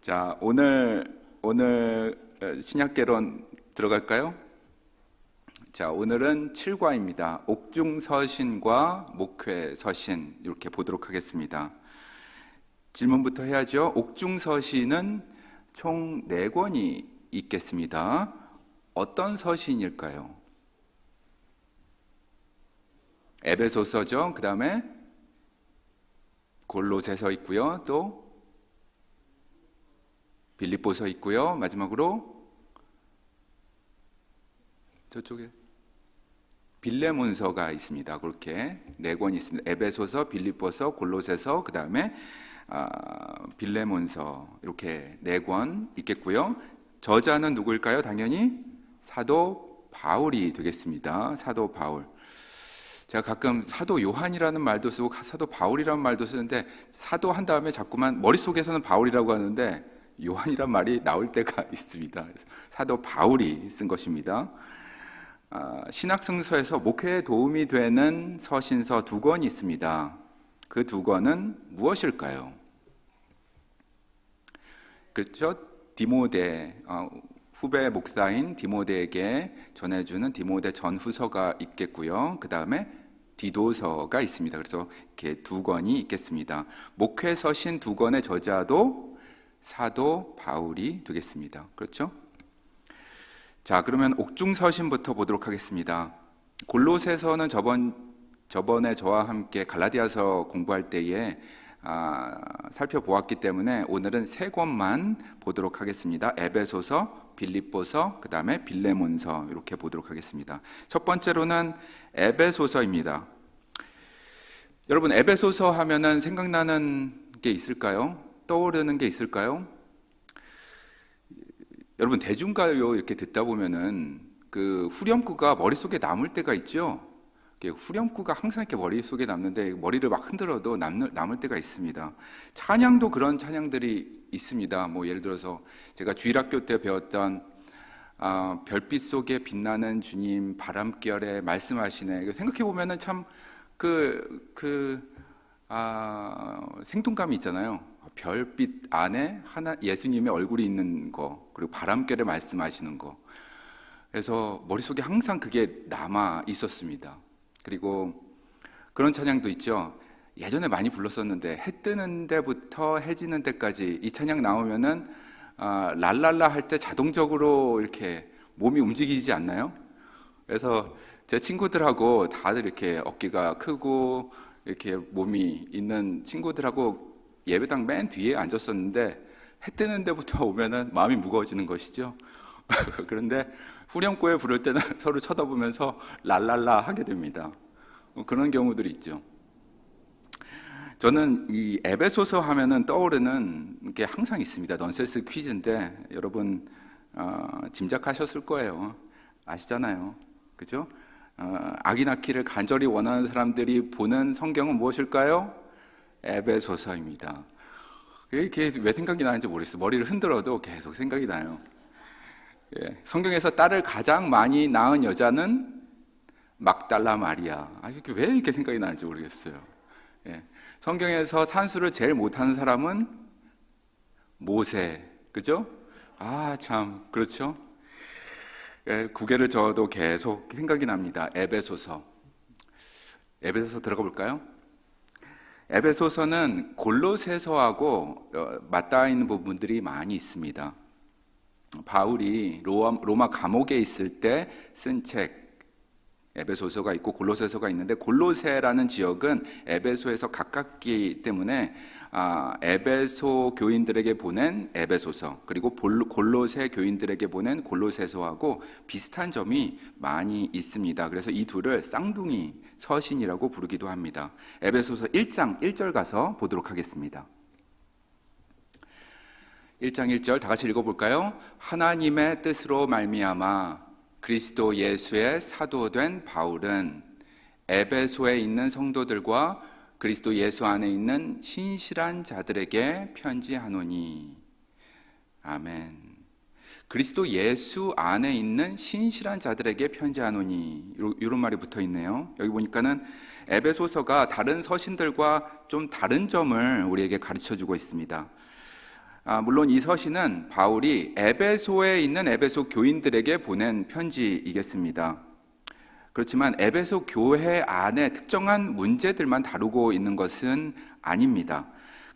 자, 오늘 신약개론 들어갈까요? 자, 오늘은 7과입니다. 옥중서신과 목회서신 이렇게 보도록 하겠습니다. 질문부터 해야죠. 옥중서신은 총 4권이 있겠습니다. 어떤 서신일까요? 에베소서죠. 그 다음에 골로새서 있고요. 또 빌립보서 있고요. 마지막으로 저쪽에 빌레몬서가 있습니다. 그렇게 4권이 있습니다. 에베소서, 빌립보서, 골로새서, 그 다음에 빌레몬서 이렇게 4권 있겠고요. 저자는 누구일까요? 당연히 사도 바울이 되겠습니다. 사도 바울. 제가 가끔 사도 요한이라는 말도 쓰고 사도 바울이라는 말도 쓰는데 사도 한 다음에 자꾸만 머릿속에서는 바울이라고 하는데 요한이란 말이 나올 때가 있습니다. 사도 바울이 쓴 것입니다. 신학성서에서 목회에 도움이 되는 서신서 2권이 있습니다. 그 2권은 무엇일까요? 그렇죠? 디모데, 후배 목사인 디모데에게 전해주는 디모데 전후서가 있겠고요. 그 다음에 디도서가 있습니다. 그래서 이렇게 2권이 있겠습니다. 목회서신 2권의 저자도 사도 바울이 되겠습니다. 그렇죠? 자, 그러면 옥중서신부터 보도록 하겠습니다. 골로새서는 저번에 저와 함께 갈라디아서 공부할 때에 살펴보았기 때문에 오늘은 3권만 보도록 하겠습니다. 에베소서, 빌립보서, 그 다음에 빌레몬서 이렇게 보도록 하겠습니다. 첫 번째로는 에베소서입니다. 여러분, 에베소서 하면은 생각나는 게 있을까요? 떠오르는 게 있을까요? 여러분, 대중가요 이렇게 듣다 보면은 그 후렴구가 머릿속에 남을 때가 있죠? 후렴구가 항상 이렇게 머릿속에 남는데 머리를 막 흔들어도 남을 때가 있습니다. 찬양도 그런 찬양들이 있습니다. 뭐 예를 들어서 제가 주일학교 때 배웠던 별빛 속에 빛나는 주님 바람결에 말씀하시네. 생각해 보면은 참 생동감이 있잖아요. 별빛 안에 예수님의 얼굴이 있는 거, 그리고 바람결에 말씀하시는 거. 그래서 머릿속에 항상 그게 남아 있었습니다. 그리고 그런 찬양도 있죠. 예전에 많이 불렀었는데 해 뜨는 데부터 해 지는 데까지 이 찬양 나오면은 랄랄라 할 때 자동적으로 이렇게 몸이 움직이지 않나요? 그래서 제 친구들하고 다들 이렇게 어깨가 크고 이렇게 몸이 있는 친구들하고 예배당 맨 뒤에 앉았었는데 해 뜨는 데부터 오면은 마음이 무거워지는 것이죠. 그런데 후렴구에 부를 때는 서로 쳐다보면서 랄랄라 하게 됩니다. 그런 경우들이 있죠. 저는 이 에베소서 하면은 떠오르는 게 항상 있습니다. 넌센스 퀴즈인데 여러분 짐작하셨을 거예요. 아시잖아요. 그죠? 아기 낳기를 간절히 원하는 사람들이 보는 성경은 무엇일까요? 에베소서입니다. 이게 왜 생각이 나는지 모르겠어요. 머리를 흔들어도 계속 생각이 나요. 예, 성경에서 딸을 가장 많이 낳은 여자는 막달라 마리아. 이게 왜 이렇게 생각이 나는지 모르겠어요. 예, 성경에서 산수를 제일 못하는 사람은 모세. 그죠? 참, 그렇죠? 예, 고개를 저어도 계속 생각이 납니다. 에베소서 들어가 볼까요? 에베소서는 골로새서하고 맞닿아 있는 부분들이 많이 있습니다. 바울이 로마 감옥에 있을 때 쓴 책 에베소서가 있고 골로새서가 있는데 골로새라는 지역은 에베소에서 가깝기 때문에 에베소 교인들에게 보낸 에베소서 그리고 골로새 교인들에게 보낸 골로새서하고 비슷한 점이 많이 있습니다. 그래서 이 둘을 쌍둥이 서신이라고 부르기도 합니다. 에베소서 1장 1절 가서 보도록 하겠습니다. 1장 1절 다 같이 읽어볼까요? 하나님의 뜻으로 말미암아 그리스도 예수의 사도된 바울은 에베소에 있는 성도들과 그리스도 예수 안에 있는 신실한 자들에게 편지하노니. 아멘. 그리스도 예수 안에 있는 신실한 자들에게 편지하노니, 이런 말이 붙어 있네요. 여기 보니까는 에베소서가 다른 서신들과 좀 다른 점을 우리에게 가르쳐 주고 있습니다. 물론 이 서신은 바울이 에베소에 있는 에베소 교인들에게 보낸 편지이겠습니다. 그렇지만 에베소 교회 안에 특정한 문제들만 다루고 있는 것은 아닙니다.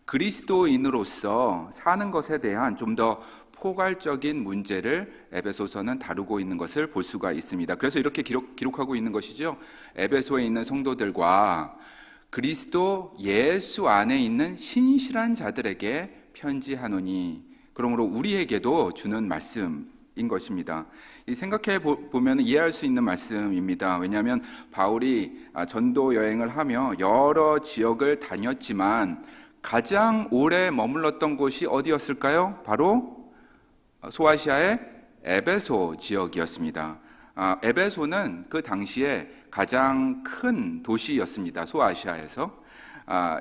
그리스도인으로서 사는 것에 대한 좀 더 포괄적인 문제를 에베소서는 다루고 있는 것을 볼 수가 있습니다. 그래서 이렇게 기록하고 있는 것이죠. 에베소에 있는 성도들과 그리스도 예수 안에 있는 신실한 자들에게 편지하노니, 그러므로 우리에게도 주는 말씀인 것입니다. 생각해 보면 이해할 수 있는 말씀입니다. 왜냐하면 바울이 전도 여행을 하며 여러 지역을 다녔지만 가장 오래 머물렀던 곳이 어디였을까요? 바로 소아시아의 에베소 지역이었습니다. 에베소는 그 당시에 가장 큰 도시였습니다. 소아시아에서.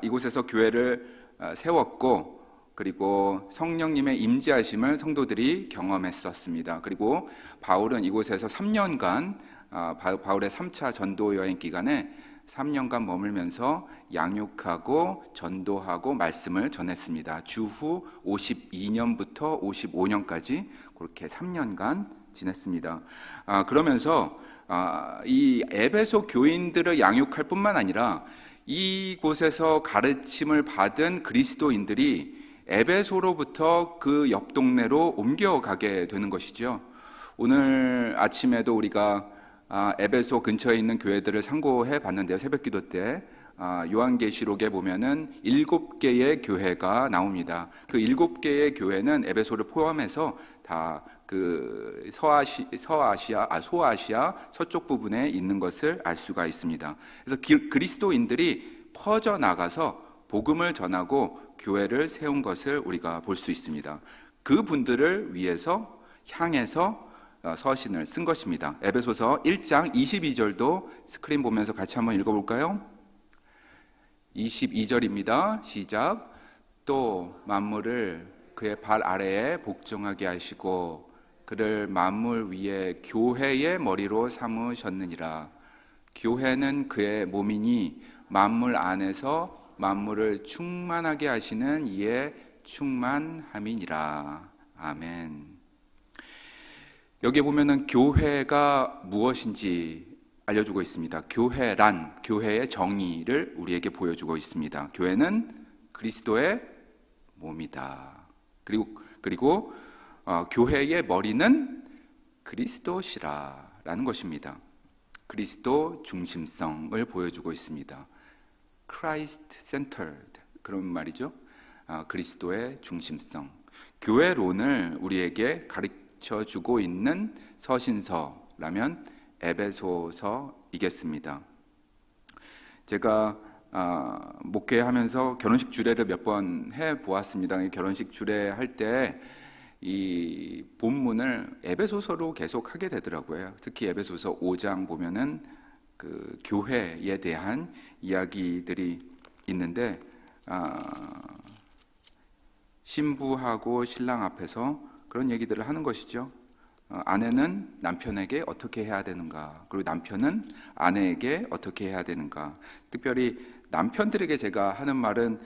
이곳에서 교회를 세웠고, 그리고 성령님의 임재하심을 성도들이 경험했었습니다. 그리고 바울은 이곳에서 3년간, 바울의 3차 전도 여행 기간에 3년간 머물면서 양육하고 전도하고 말씀을 전했습니다. 주후 52년부터 55년까지 그렇게 3년간 지냈습니다. 그러면서 이 에베소 교인들을 양육할 뿐만 아니라 이곳에서 가르침을 받은 그리스도인들이 에베소로부터 그 옆 동네로 옮겨가게 되는 것이죠. 오늘 아침에도 우리가 에베소 근처에 있는 교회들을 상고해 봤는데요. 새벽기도 때 요한계시록에 보면은 7개의 교회가 나옵니다. 그 7개의 교회는 에베소를 포함해서 다 그 소아시아 서쪽 부분에 있는 것을 알 수가 있습니다. 그래서 그리스도인들이 퍼져 나가서 복음을 전하고 교회를 세운 것을 우리가 볼 수 있습니다. 그 분들을 위해서 향해서 서신을 쓴 것입니다. 에베소서 1장 22절도 스크린 보면서 같이 한번 읽어볼까요? 22절입니다. 시작. 또 만물을 그의 발 아래에 복종하게 하시고 그를 만물 위에 교회의 머리로 삼으셨느니라. 교회는 그의 몸이니 만물 안에서 만물을 충만하게 하시는 이의 충만함이니라. 아멘. 여기에 보면은 교회가 무엇인지 알려주고 있습니다. 교회란, 교회의 정의를 우리에게 보여주고 있습니다. 교회는 그리스도의 몸이다. 그리고 교회의 머리는 그리스도시라라는 것입니다. 그리스도 중심성을 보여주고 있습니다. Christ-centered, 그런 말이죠. 그리스도의 중심성. 교회론을 우리에게 가르쳐주고 있는 서신서라면 에베소서이겠습니다. 제가 목회하면서 결혼식 주례를 몇 번 해보았습니다. 결혼식 주례 할 때 이 본문을 에베소서로 계속 하게 되더라고요. 특히 에베소서 5장 보면은 그 교회에 대한 이야기들이 있는데 신부하고 신랑 앞에서 그런 얘기들을 하는 것이죠. 아내는 남편에게 어떻게 해야 되는가, 그리고 남편은 아내에게 어떻게 해야 되는가. 특별히 남편들에게 제가 하는 말은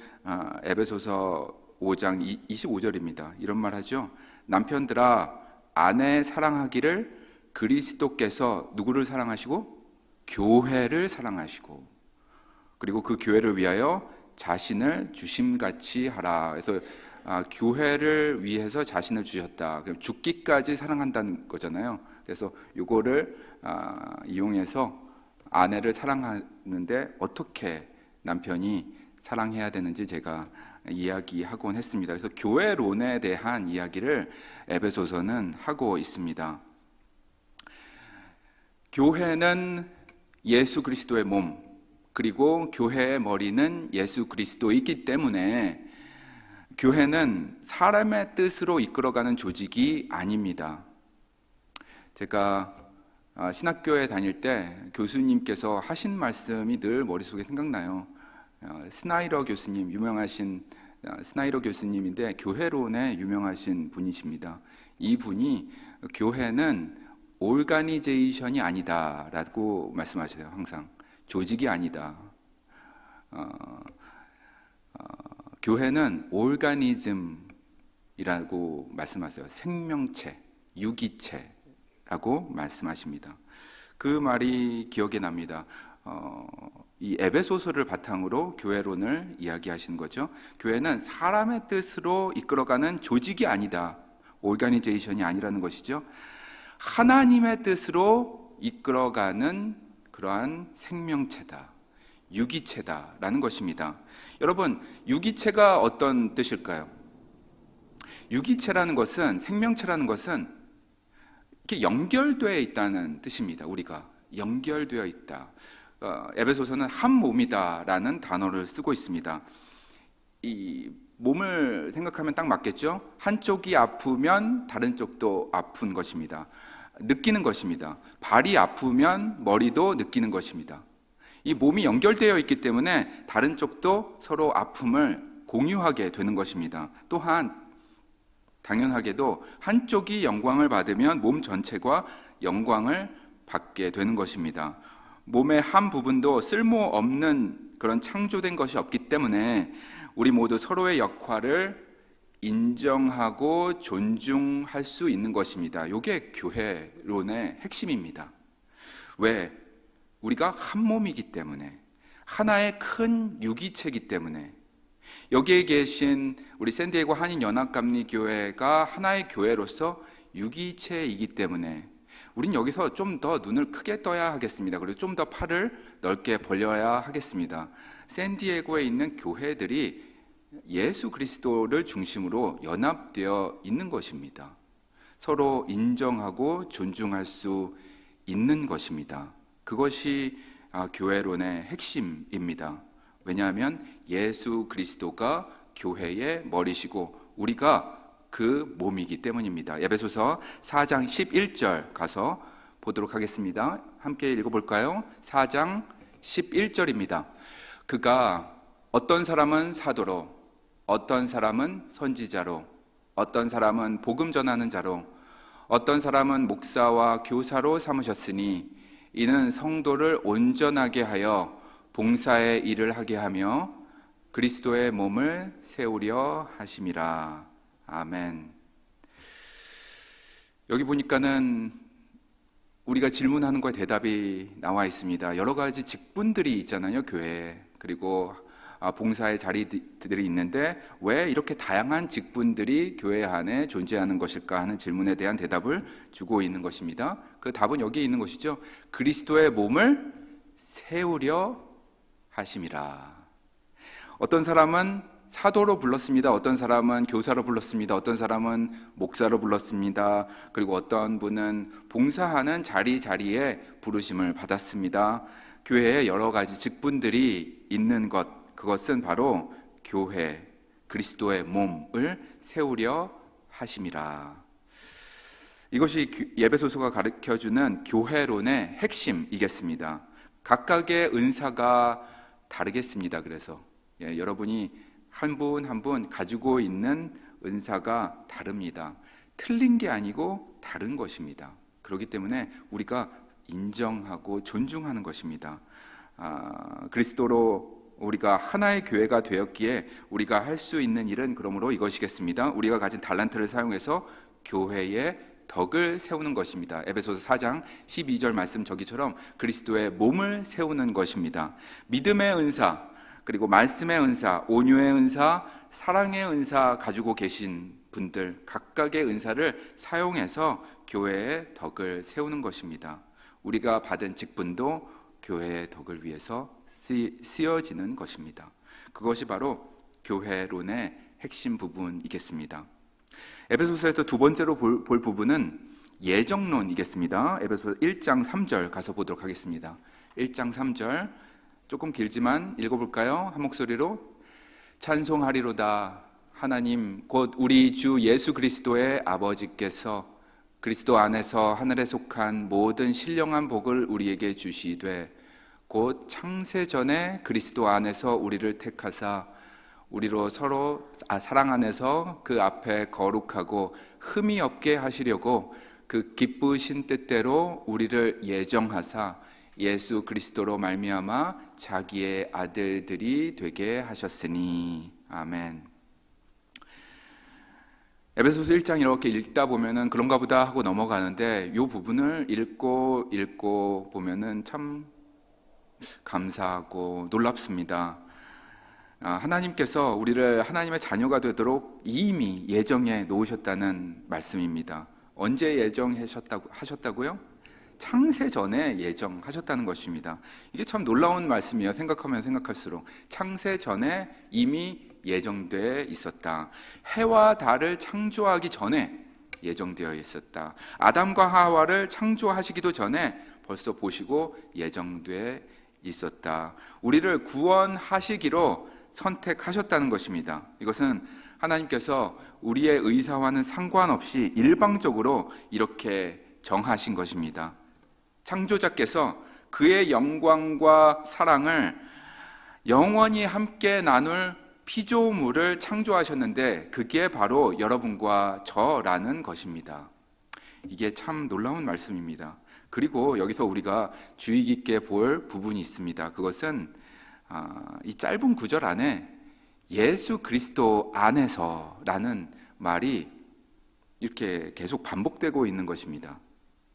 에베소서 5장 25절입니다. 이런 말 하죠. 남편들아, 아내 사랑하기를 그리스도께서 누구를 사랑하시고? 교회를 사랑하시고, 그리고 그 교회를 위하여 자신을 주심같이 하라. 그래서 교회를 위해서 자신을 주셨다. 그럼 죽기까지 사랑한다는 거잖아요. 그래서 이거를 이용해서 아내를 사랑하는데 어떻게 남편이 사랑해야 되는지 제가 이야기하곤 했습니다. 그래서 교회론에 대한 이야기를 에베소서는 하고 있습니다. 교회는 예수 그리스도의 몸, 그리고 교회의 머리는 예수 그리스도이기 때문에 교회는 사람의 뜻으로 이끌어가는 조직이 아닙니다. 제가 신학교에 다닐 때 교수님께서 하신 말씀이 늘 머릿속에 생각나요. 스나이러 교수님, 유명하신 스나이러 교수님인데 교회론에 유명하신 분이십니다. 이분이 교회는 오르가니제이션이 아니다라고 말씀하셔요. 항상 조직이 아니다. 교회는 오르가니즘이다. 생명체이라고 말씀하세요. 생명체, 유기체라고 말씀하십니다. 그 말이 기억에 납니다. 이 에베소서를 바탕으로 교회론을 이야기하시는 거죠. 교회는 사람의 뜻으로 이끌어가는 조직이 아니다. 오르가니제이션이 아니라는 것이죠. 하나님의 뜻으로 이끌어가는 그러한 생명체다. 유기체다라는 것입니다. 여러분, 유기체가 어떤 뜻일까요? 유기체라는 것은, 생명체라는 것은 이렇게 연결되어 있다는 뜻입니다. 우리가 연결되어 있다. 에베소서는 한 몸이다라는 단어를 쓰고 있습니다. 이 몸을 생각하면 딱 맞겠죠? 한쪽이 아프면 다른 쪽도 아픈 것입니다. 느끼는 것입니다. 발이 아프면 머리도 느끼는 것입니다. 이 몸이 연결되어 있기 때문에 다른 쪽도 서로 아픔을 공유하게 되는 것입니다. 또한 당연하게도 한쪽이 영광을 받으면 몸 전체가 영광을 받게 되는 것입니다. 몸의 한 부분도 쓸모없는 그런 창조된 것이 없기 때문에 우리 모두 서로의 역할을 인정하고 존중할 수 있는 것입니다. 이게 교회론의 핵심입니다. 왜? 우리가 한 몸이기 때문에, 하나의 큰 유기체이기 때문에. 여기에 계신 우리 샌디에고 한인연합감리교회가 하나의 교회로서 유기체이기 때문에 우린 여기서 좀 더 눈을 크게 떠야 하겠습니다. 그리고 좀 더 팔을 넓게 벌려야 하겠습니다. 샌디에고에 있는 교회들이 예수 그리스도를 중심으로 연합되어 있는 것입니다. 서로 인정하고 존중할 수 있는 것입니다. 그것이 교회론의 핵심입니다. 왜냐하면 예수 그리스도가 교회의 머리시고 우리가 그 몸이기 때문입니다. 에베소서 4장 11절 가서 보도록 하겠습니다. 함께 읽어볼까요? 4장 11절입니다. 그가 어떤 사람은 사도로, 어떤 사람은 선지자로, 어떤 사람은 복음 전하는 자로, 어떤 사람은 목사와 교사로 삼으셨으니 이는 성도를 온전하게 하여 봉사의 일을 하게 하며 그리스도의 몸을 세우려 하심이라. 아멘. 여기 보니까는 우리가 질문하는 거에 대답이 나와 있습니다. 여러 가지 직분들이 있잖아요, 교회에. 그리고 봉사의 자리들이 있는데 왜 이렇게 다양한 직분들이 교회 안에 존재하는 것일까 하는 질문에 대한 대답을 주고 있는 것입니다. 그 답은 여기에 있는 것이죠. 그리스도의 몸을 세우려 하심이라. 어떤 사람은 사도로 불렀습니다. 어떤 사람은 교사로 불렀습니다. 어떤 사람은 목사로 불렀습니다. 그리고 어떤 분은 봉사하는 자리에 부르심을 받았습니다. 교회에 여러 가지 직분들이 있는 것, 그것은 바로 교회, 그리스도의 몸을 세우려 하심이라. 이것이 에베소서가 가르쳐주는 교회론의 핵심이겠습니다. 각각의 은사가 다르겠습니다. 그래서 여러분이 한 분 한 분 가지고 있는 은사가 다릅니다. 틀린 게 아니고 다른 것입니다. 그렇기 때문에 우리가 인정하고 존중하는 것입니다. 그리스도로 우리가 하나의 교회가 되었기에 우리가 할 수 있는 일은 그러므로 이것이겠습니다. 우리가 가진 달란트를 사용해서 교회의 덕을 세우는 것입니다. 에베소서 4장 12절 말씀 저기처럼 그리스도의 몸을 세우는 것입니다. 믿음의 은사, 그리고 말씀의 은사, 온유의 은사, 사랑의 은사 가지고 계신 분들 각각의 은사를 사용해서 교회의 덕을 세우는 것입니다. 우리가 받은 직분도 교회의 덕을 위해서 쓰여지는 것입니다. 그것이 바로 교회론의 핵심 부분이겠습니다. 에베소서에서 두 번째로 볼 부분은 예정론이겠습니다. 에베소서 1장 3절 가서 보도록 하겠습니다. 1장 3절 조금 길지만 읽어볼까요? 한 목소리로. 찬송하리로다. 하나님 곧 우리 주 예수 그리스도의 아버지께서 그리스도 안에서 하늘에 속한 모든 신령한 복을 우리에게 주시되 곧 창세 전에 그리스도 안에서 우리를 택하사 우리로 서로 사랑 안에서 그 앞에 거룩하고 흠이 없게 하시려고 그 기쁘신 뜻대로 우리를 예정하사 예수 그리스도로 말미암아 자기의 아들들이 되게 하셨으니. 아멘. 에베소서 1장 이렇게 읽다 보면은 그런가 보다 하고 넘어가는데 이 부분을 읽고 보면은 참 감사하고 놀랍습니다. 하나님께서 우리를 하나님의 자녀가 되도록 이미 예정해 놓으셨다는 말씀입니다. 언제 예정하셨다고요? 창세 전에 예정하셨다는 것입니다. 이게 참 놀라운 말씀이에요. 생각하면 생각할수록 창세 전에 이미 예정되어 있었다. 해와 달을 창조하기 전에 예정되어 있었다. 아담과 하와를 창조하시기도 전에 벌써 보시고 예정되어 있었다. 우리를 구원하시기로 선택하셨다는 것입니다. 이것은 하나님께서 우리의 의사와는 상관없이 일방적으로 이렇게 정하신 것입니다. 창조자께서 그의 영광과 사랑을 영원히 함께 나눌 피조물을 창조하셨는데 그게 바로 여러분과 저라는 것입니다. 이게 참 놀라운 말씀입니다. 그리고 여기서 우리가 주의 깊게 볼 부분이 있습니다. 그것은 이 짧은 구절 안에 예수 그리스도 안에서라는 말이 이렇게 계속 반복되고 있는 것입니다.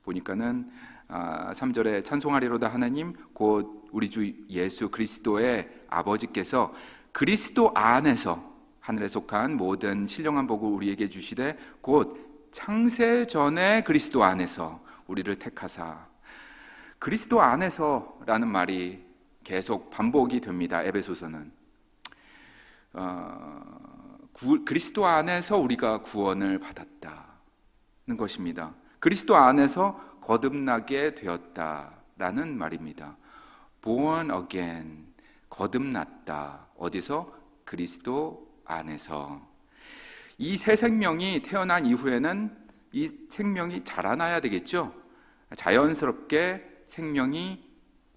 보니까는 3절에 찬송하리로다 하나님 곧 우리 주 예수 그리스도의 아버지께서 그리스도 안에서 하늘에 속한 모든 신령한 복을 우리에게 주시되 곧 창세 전에 그리스도 안에서 우리를 택하사. 그리스도 안에서라는 말이 계속 반복이 됩니다. 에베소서는 그리스도 안에서 우리가 구원을 받았다는 것입니다. 그리스도 안에서 거듭나게 되었다라는 말입니다. Born again, 거듭났다. 어디서? 그리스도 안에서. 이 새 생명이 태어난 이후에는 이 생명이 자라나야 되겠죠. 자연스럽게 생명이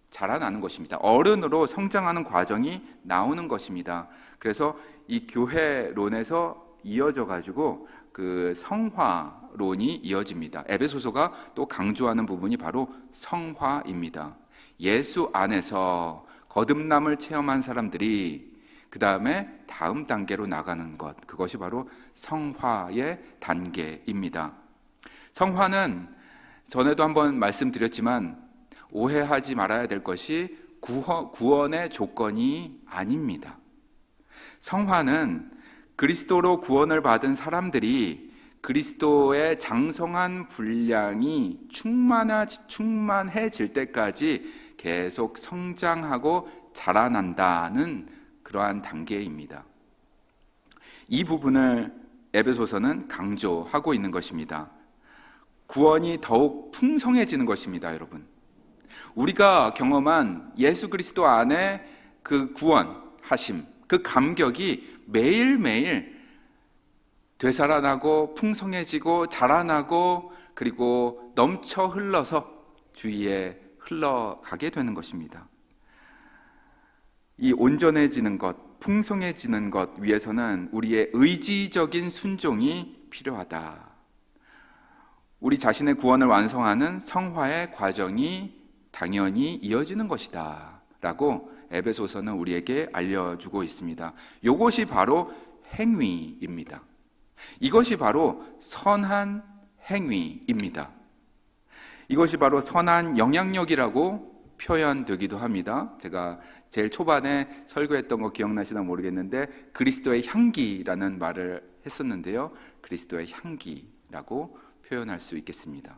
자라나는 것입니다. 어른으로 성장하는 과정이 나오는 것입니다. 그래서 이 교회론에서 이어져 가지고 그 성화론이 이어집니다. 에베소서가 또 강조하는 부분이 바로 성화입니다. 예수 안에서 거듭남을 체험한 사람들이 그 다음에 다음 단계로 나가는 것, 그것이 바로 성화의 단계입니다. 성화는 전에도 한번 말씀드렸지만 오해하지 말아야 될 것이 구원의 조건이 아닙니다. 성화는 그리스도로 구원을 받은 사람들이 그리스도의 장성한 분량이 충만해질 때까지 계속 성장하고 자라난다는 그러한 단계입니다. 이 부분을 에베소서는 강조하고 있는 것입니다. 구원이 더욱 풍성해지는 것입니다, 우리가 경험한 예수 그리스도 안에 그 구원하심, 그 감격이 매일매일 되살아나고 풍성해지고 자라나고 그리고 넘쳐 흘러서 주위에 흘러가게 되는 것입니다. 이 온전해지는 것, 풍성해지는 것 위해서는 우리의 의지적인 순종이 필요하다. 우리 자신의 구원을 완성하는 성화의 과정이 당연히 이어지는 것이다 라고 에베소서는 우리에게 알려주고 있습니다. 이것이 바로 행위입니다. 이것이 바로 선한 행위입니다. 이것이 바로 선한 영향력이라고 표현되기도 합니다. 제가 제일 초반에 설교했던 거 기억나시나 모르겠는데 그리스도의 향기라는 말을 했었는데요. 그리스도의 향기라고 표현할 수 있겠습니다.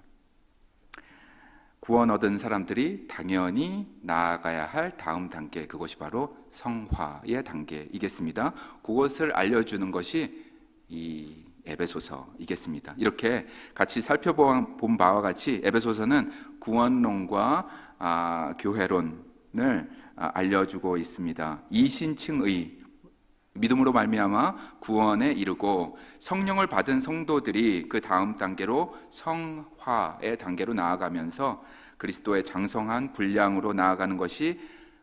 구원 얻은 사람들이 당연히 나아가야 할 다음 단계, 그것이 바로 성화의 단계이겠습니다. 그것을 알려주는 것이 이 에베소서이겠습니다. 이렇게 같이 살펴본 바와 같이 에베소서는 구원론과 교회론을 알려주고 있습니다. 이신층의 믿음으로 말미암아 구원에 이르고 성령을 받은 성도들이 그 다음 단계로 성화의 단계로 나아가면서 그리스도의 장성한 분량으로 나아가는 것이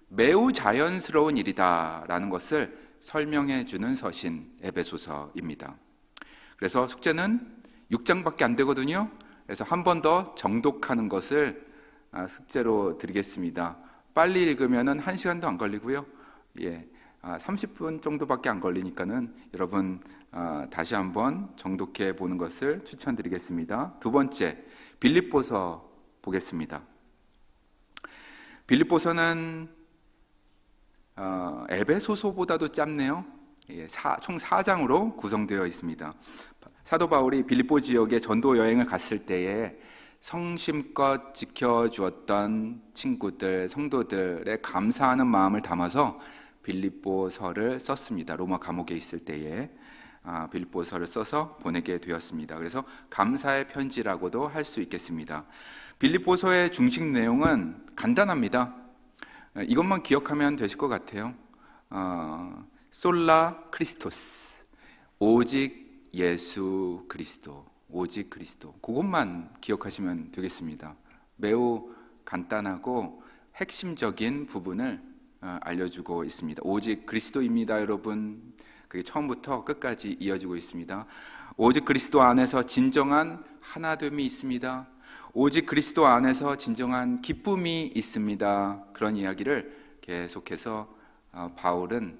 매우 자연스러운 일이다라는 것을 설명해 주는 서신 에베소서입니다. 그래서 숙제는 6장밖에 안 되거든요. 그래서 한 번 더 정독하는 것을 숙제로 드리겠습니다. 빨리 읽으면 1시간도 안 걸리고요. 30분 정도밖에 안 걸리니까는 여러분 다시 한번 정독해 보는 것을 추천드리겠습니다. 두 번째, 빌립보서 보겠습니다. 빌립보서는 에베소서보다도 짧네요. 총 4장으로 구성되어 있습니다. 사도 바울이 빌립보 지역에 전도 여행을 갔을 때에 성심껏 지켜주었던 친구들, 성도들의 감사하는 마음을 담아서 빌립보서를 썼습니다. 로마 감옥에 있을 때에 빌립보서를 써서 보내게 되었습니다. 그래서 감사의 편지라고도 할 수 있겠습니다. 빌립보서의 중심 내용은 간단합니다. 이것만 기억하면 되실 것 같아요. 솔라 크리스토스, 오직 예수 그리스도, 오직 그리스도. 그것만 기억하시면 되겠습니다. 매우 간단하고 핵심적인 부분을 알려주고 있습니다. 오직 그리스도입니다, 여러분. 그게 처음부터 끝까지 이어지고 있습니다. 오직 그리스도 안에서 진정한 하나됨이 있습니다. 오직 그리스도 안에서 진정한 기쁨이 있습니다. 그런 이야기를 계속해서 바울은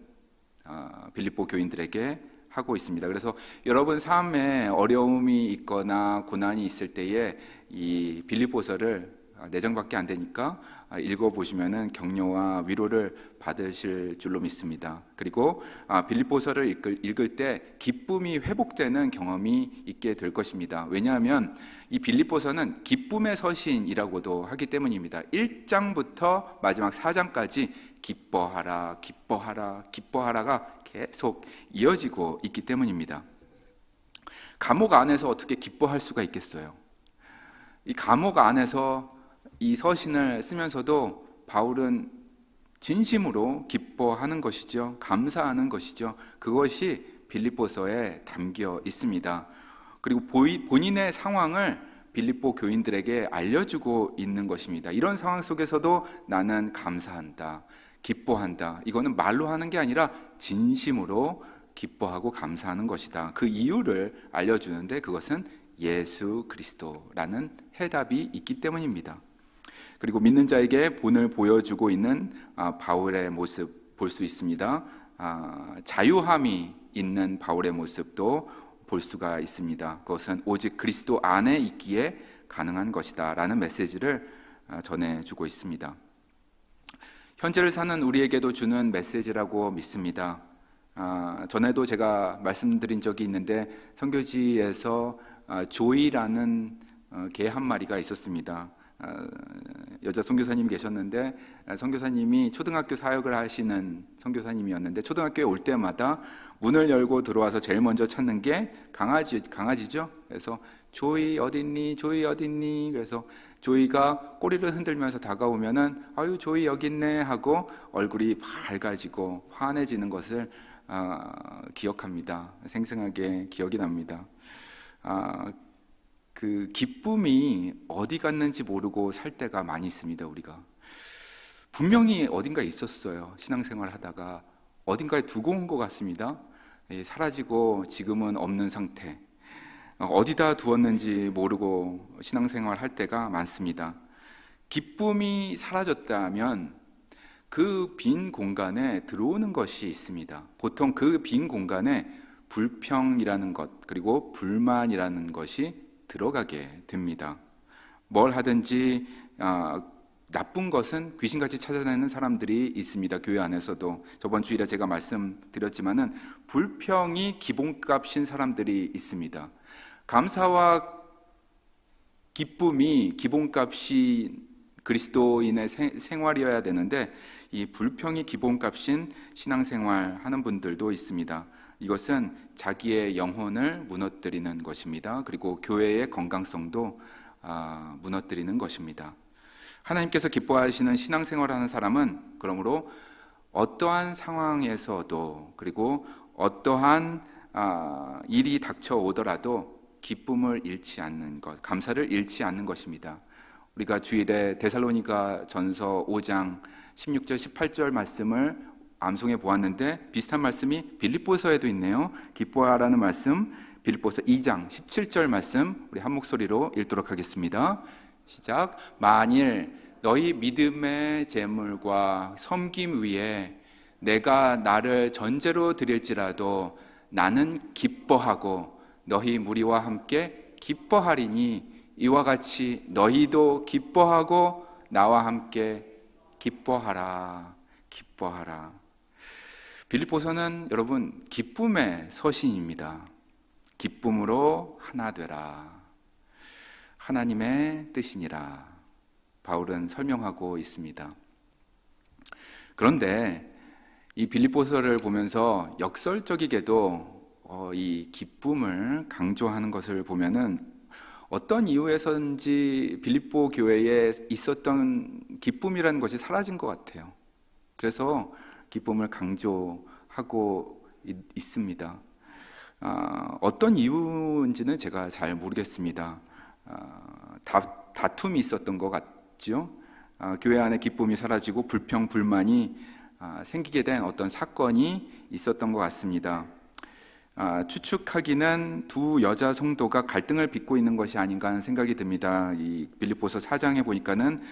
빌립보 교인들에게 하고 있습니다. 그래서 여러분 삶에 어려움이 있거나 고난이 있을 때에 이 빌립보서를 4장밖에 안 되니까 읽어보시면 격려와 위로를 받으실 줄로 믿습니다. 그리고 빌립보서를 읽을 때 기쁨이 회복되는 경험이 있게 될 것입니다. 왜냐하면 이 빌립보서는 기쁨의 서신이라고도 하기 때문입니다. 1장부터 마지막 4장까지 기뻐하라, 기뻐하라, 기뻐하라가 계속 이어지고 있기 때문입니다. 감옥 안에서 어떻게 기뻐할 수가 있겠어요? 이 감옥 안에서 이 서신을 쓰면서도 바울은 진심으로 기뻐하는 것이죠. 감사하는 것이죠. 그것이 빌립보서에 담겨 있습니다. 그리고 본인의 상황을 빌립보 교인들에게 알려주고 있는 것입니다. 이런 상황 속에서도 나는 감사한다, 기뻐한다. 이거는 말로 하는 게 아니라 진심으로 기뻐하고 감사하는 것이다. 그 이유를 알려주는데 그것은 예수 그리스도라는 해답이 있기 때문입니다. 그리고 믿는 자에게 본을 보여주고 있는 바울의 모습 볼 수 있습니다. 자유함이 있는 바울의 모습도 볼 수가 있습니다. 그것은 오직 그리스도 안에 있기에 가능한 것이다 라는 메시지를 전해주고 있습니다. 현재를 사는 우리에게도 주는 메시지라고 믿습니다. 전에도 제가 말씀드린 적이 있는데 선교지에서 조이라는 개 한 마리가 있었습니다. 여자 선교사님이 계셨는데 선교사님이 초등학교 사역을 하시는 선교사님이었는데 초등학교에 올 때마다 문을 열고 들어와서 제일 먼저 찾는 게 강아지죠. 그래서 조이 어딨니? 조이 어딨니? 그래서 조이가 꼬리를 흔들면서 다가오면은 아유 조이 여기 있네 하고 얼굴이 밝아지고 환해지는 것을 기억합니다. 생생하게 기억이 납니다. 그 기쁨이 어디 갔는지 모르고 살 때가 많이 있습니다. 우리가 분명히 어딘가에 있었어요. 신앙생활 하다가 어딘가에 두고 온 것 같습니다. 사라지고 지금은 없는 상태. 어디다 두었는지 모르고 신앙생활 할 때가 많습니다. 기쁨이 사라졌다면 그 빈 공간에 들어오는 것이 있습니다. 보통 그 빈 공간에 불평이라는 것 그리고 불만이라는 것이 들어가게 됩니다. 뭘 하든지 나쁜 것은 귀신같이 찾아내는 사람들이 있습니다. 교회 안에서도 저번 주일에 제가 말씀드렸지만은 불평이 기본값인 사람들이 있습니다. 감사와 기쁨이 기본값이 그리스도인의 생활이어야 되는데 이 불평이 기본값인 신앙생활 하는 분들도 있습니다. 이것은 자기의 영혼을 무너뜨리는 것입니다. 그리고 교회의 건강성도 무너뜨리는 것입니다. 하나님께서 기뻐하시는 신앙생활하는 사람은 그러므로 어떠한 상황에서도 그리고 어떠한 일이 닥쳐오더라도 기쁨을 잃지 않는 것, 감사를 잃지 않는 것입니다. 우리가 주일에 데살로니가 전서 5장 16절 18절 말씀을 암송해 보았는데 비슷한 말씀이 빌립보서에도 있네요. 기뻐하라는 말씀 빌립보서 2장 17절 말씀 우리 한 목소리로 읽도록 하겠습니다. 시작. 만일 너희 믿음의 재물과 섬김 위에 내가 나를 전제로 드릴지라도 나는 기뻐하고 너희 무리와 함께 기뻐하리니 이와 같이 너희도 기뻐하고 나와 함께 기뻐하라. 기뻐하라. 빌립보서는 여러분 기쁨의 서신입니다. 기쁨으로 하나 되라. 하나님의 뜻이니라. 바울은 설명하고 있습니다. 그런데 이 빌립보서를 보면서 역설적이게도 이 기쁨을 강조하는 것을 보면은 어떤 이유에서인지 빌립보 교회에 있었던 기쁨이라는 것이 사라진 것 같아요. 그래서 기쁨을 강조하고 있습니다. 어떤 이유인지는 제가 잘 모르겠습니다. 다툼이 있었던 것 같지요. 교회 안에 기쁨이 사라지고 불평, 불만이 생기게 된 어떤 사건이 있었던 것 같습니다. 추측하기는 두 여자 성도가 갈등을 빚고 있는 것이 아닌가 하는 생각이 듭니다. 이 빌립보서 4장에 보니까는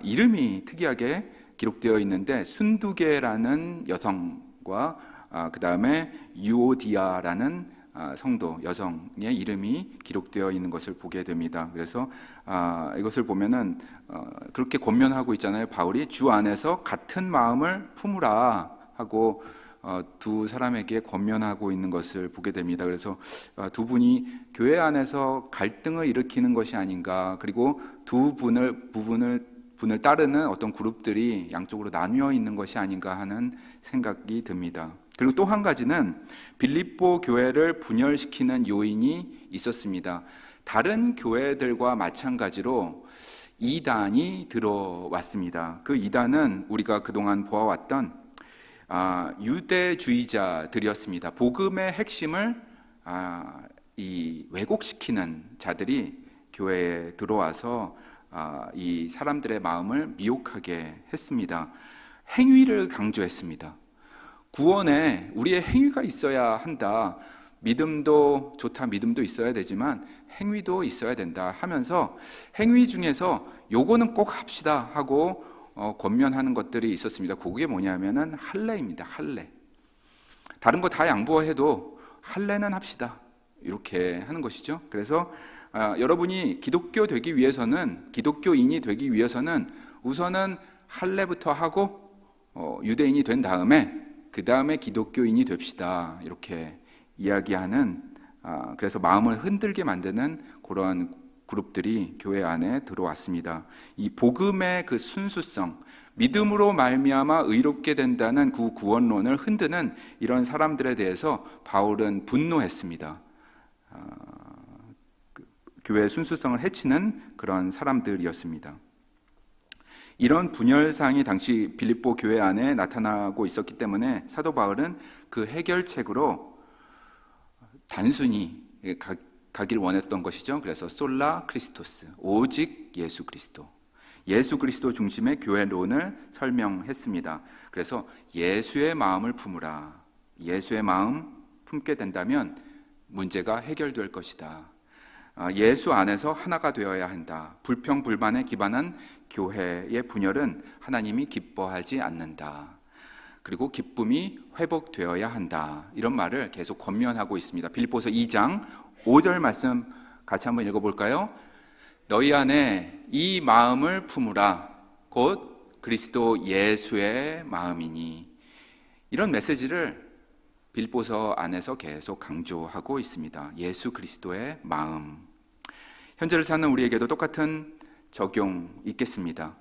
이름이 특이하게 기록되어 있는데 순두계라는 여성과 그 다음에 유오디아라는 성도 여성의 이름이 기록되어 있는 것을 보게 됩니다. 그래서 이것을 보면은 그렇게 권면하고 있잖아요. 바울이 주 안에서 같은 마음을 품으라 하고 두 사람에게 권면하고 있는 것을 보게 됩니다. 그래서 두 분이 교회 안에서 갈등을 일으키는 것이 아닌가, 그리고 두 분을 따르는 어떤 그룹들이 양쪽으로 나뉘어 있는 것이 아닌가 하는 생각이 듭니다. 그리고 또 한 가지는 빌립보 교회를 분열시키는 요인이 있었습니다. 다른 교회들과 마찬가지로 이단이 들어왔습니다. 그 이단은 우리가 그동안 보아왔던 유대주의자들이었습니다. 복음의 핵심을 왜곡시키는 자들이 교회에 들어와서 이 사람들의 마음을 미혹하게 했습니다. 행위를 강조했습니다. 구원에 우리의 행위가 있어야 한다. 믿음도 좋다, 믿음도 있어야 되지만 행위도 있어야 된다 하면서 행위 중에서 요거는 꼭 합시다 하고 권면하는 것들이 있었습니다. 그게 뭐냐면은 할례입니다. 할례. 다른 거 다 양보해도 할례는 합시다. 이렇게 하는 것이죠. 그래서 여러분이 기독교인이 되기 위해서는 우선은 할례부터 하고 유대인이 된 다음에 그 다음에 기독교인이 됩시다. 이렇게 이야기하는 그래서 마음을 흔들게 만드는 그러한 그룹들이 교회 안에 들어왔습니다. 이 복음의 그 순수성, 믿음으로 말미암아 의롭게 된다는 그 구원론을 흔드는 이런 사람들에 대해서 바울은 분노했습니다. 교회의 순수성을 해치는 그런 사람들이었습니다. 이런 분열상이 당시 빌립보 교회 안에 나타나고 있었기 때문에 사도 바울은 그 해결책으로 단순히 가길 원했던 것이죠. 그래서 솔라 크리스토스, 오직 예수 그리스도, 예수 그리스도 중심의 교회론을 설명했습니다. 그래서 예수의 마음을 품으라. 예수의 마음 품게 된다면 문제가 해결될 것이다. 예수 안에서 하나가 되어야 한다. 불평, 불만에 기반한 교회의 분열은 하나님이 기뻐하지 않는다. 그리고 기쁨이 회복되어야 한다. 이런 말을 계속 권면하고 있습니다. 빌립보서 2장 5절 말씀 같이 한번 읽어볼까요? 너희 안에 이 마음을 품으라. 곧 그리스도 예수의 마음이니. 이런 메시지를 빌립보서 안에서 계속 강조하고 있습니다. 예수 그리스도의 마음. 현재를 사는 우리에게도 똑같은 적용 있겠습니다.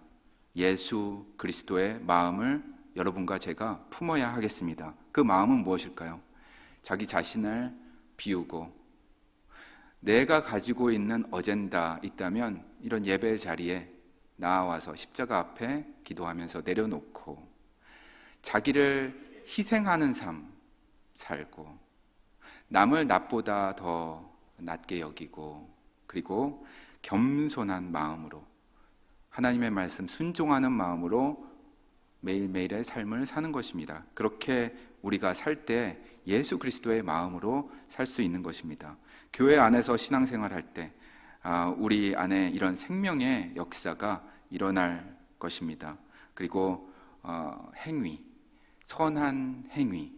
예수 그리스도의 마음을 여러분과 제가 품어야 하겠습니다. 그 마음은 무엇일까요? 자기 자신을 비우고 내가 가지고 있는 어젠다 있다면 이런 예배 자리에 나와서 십자가 앞에 기도하면서 내려놓고 자기를 희생하는 삶 살고 남을 나보다 더 낮게 여기고 그리고 겸손한 마음으로 하나님의 말씀 순종하는 마음으로 매일매일의 삶을 사는 것입니다. 그렇게 우리가 살 때 예수 그리스도의 마음으로 살 수 있는 것입니다. 교회 안에서 신앙생활 할 때 우리 안에 이런 생명의 역사가 일어날 것입니다. 그리고 행위, 선한 행위,